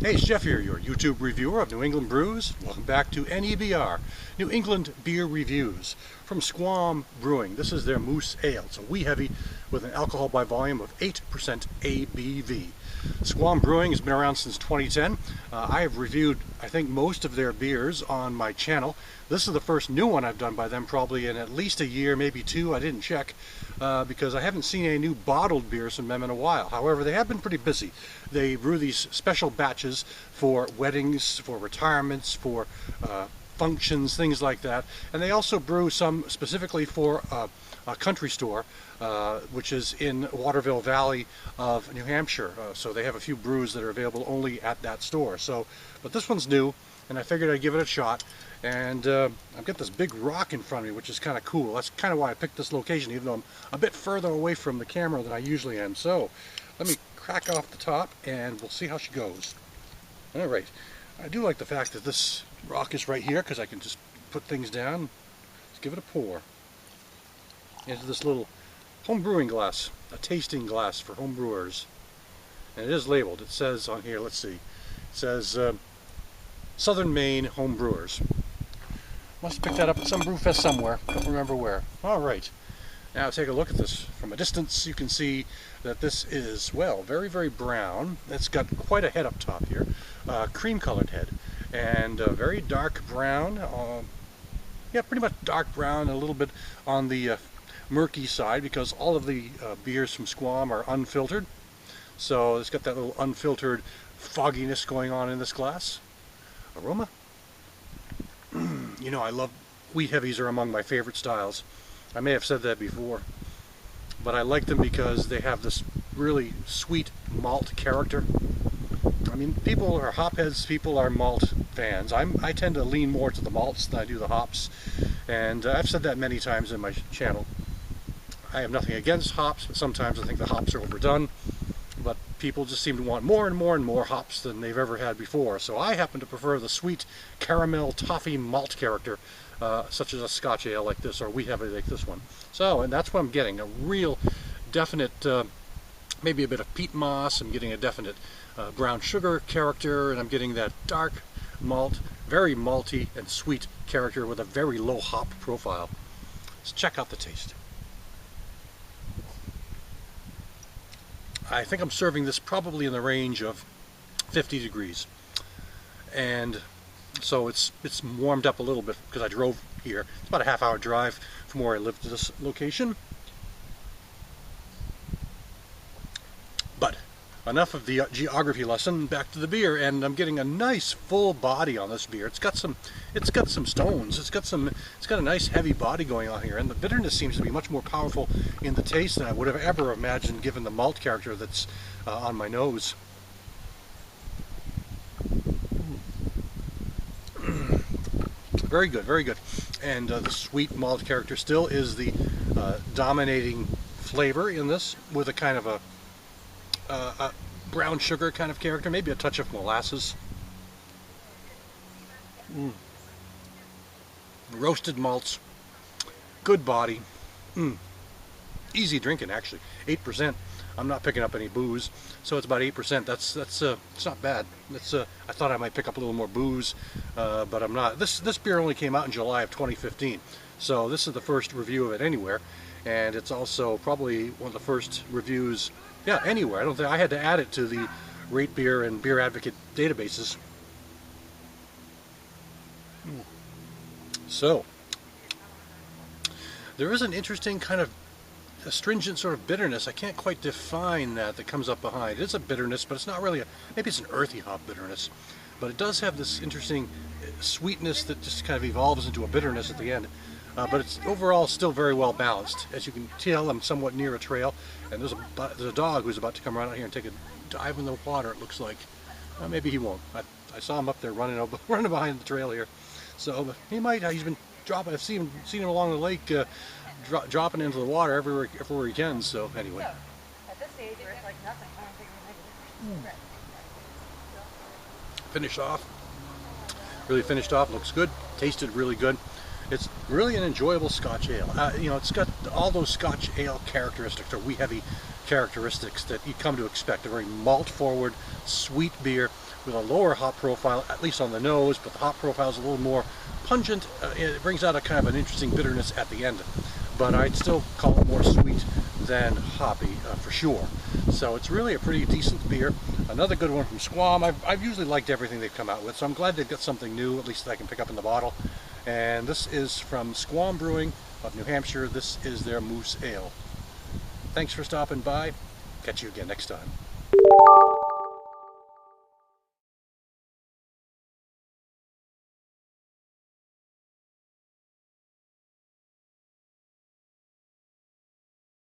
Hey, it's Jeff here, your YouTube reviewer of New England brews. Welcome back to NEBR, New England Beer Reviews, from Squam Brewing. This is their Moose Ale. It's a wee heavy with an alcohol by volume of 8% ABV. Squam Brewing has been around since 2010. I have reviewed, I think, most of their beers on my channel. This is the first new one I've done by them, probably in at least a year, maybe two. I didn't check because I haven't seen any new bottled beers from them in a while. However, they have been pretty busy. They brew these special batches for weddings, for retirements, for functions, things like that. And they also brew some specifically for a country store, which is in Waterville Valley of New Hampshire. So they have a few brews that are available only at that store. But this one's new, and I figured I'd give it a shot. And I've got this big rock in front of me, which is kind of cool. That's kind of why I picked this location, even though I'm a bit further away from the camera than I usually am. So let me crack off the top, and we'll see how she goes. All right. I do like the fact that this rock is right here, because I can just put things down. Let's give it a pour into this little home brewing glass, a tasting glass for home brewers. And it is labeled. It says on here, let's see, it says Southern Maine Home Brewers. Must have picked that up at some brew fest somewhere. Don't remember where. All right. Now take a look at this. From a distance you can see that this is, well, very, very brown. It's got quite a head up top here. Cream colored head. And very dark brown. Yeah, pretty much dark brown, a little bit on the murky side, because all of the beers from Squam are unfiltered. So it's got that little unfiltered fogginess going on in this glass. Aroma. You know, I love wheat heavies, are among my favorite styles. I may have said that before, but I like them because they have this really sweet malt character. I mean, people are hopheads, people are malt fans. I tend to lean more to the malts than I do the hops, and I've said that many times in my channel. I have nothing against hops, but sometimes I think the hops are overdone. But people just seem to want more and more and more hops than they've ever had before. So I happen to prefer the sweet caramel toffee malt character, such as a Scotch ale like this, or wheat heavy like this one. So, and that's what I'm getting, a real definite, maybe a bit of peat moss. I'm getting a definite brown sugar character, and I'm getting that dark malt, very malty and sweet character with a very low hop profile. Let's check out the taste. I think I'm serving this probably in the range of 50 degrees, and so it's warmed up a little bit because I drove here. It's about a half-hour drive from where I live to this location. But enough of the geography lesson. Back to the beer, and I'm getting a nice full body on this beer. It's got some stones. It's got a nice heavy body going on here, and the bitterness seems to be much more powerful in the taste than I would have ever imagined, given the malt character that's on my nose. Very good, very good. And the sweet malt character still is the dominating flavor in this, with a kind of a brown sugar kind of character, maybe a touch of molasses. Roasted malts, good body, easy drinking actually. 8%. I'm not picking up any booze, so it's about 8%. That's it's not bad. I thought I might pick up a little more booze, but I'm not. This beer only came out in July of 2015, so this is the first review of it anywhere, and it's also probably one of the first reviews, yeah, anywhere. I don't think I had to add it to the Rate Beer and Beer Advocate databases. So there is an interesting kind of astringent sort of bitterness. I can't quite define that comes up behind. It's a bitterness, but it's not really maybe it's an earthy hop bitterness, but it does have this interesting sweetness that just kind of evolves into a bitterness at the end. But it's overall still very well balanced. As you can tell, I'm somewhat near a trail, and there's a dog who's about to come right out here and take a dive in the water, it looks like. Maybe he won't. I saw him up there running behind the trail here. So he might. He's been dropping. I've seen him along the lake, dropping into the water everywhere he can. So anyway. So, at this stage, where it's like nothing, I don't think we're making it. Finished off. Really finished off. Looks good. Tasted really good. It's really an enjoyable Scotch ale. You know, it's got all those Scotch ale characteristics, or wee heavy characteristics that you come to expect. A very malt-forward, sweet beer with a lower hop profile, at least on the nose, but the hop profile is a little more pungent. It brings out a kind of an interesting bitterness at the end, but I'd still call it more sweet than hoppy for sure. So it's really a pretty decent beer. Another good one from Squam. I've usually liked everything they've come out with, so I'm glad they've got something new, at least that I can pick up in the bottle. And this is from Squam Brewing of New Hampshire. This is their Moose Ale. Thanks for stopping by. Catch you again next time.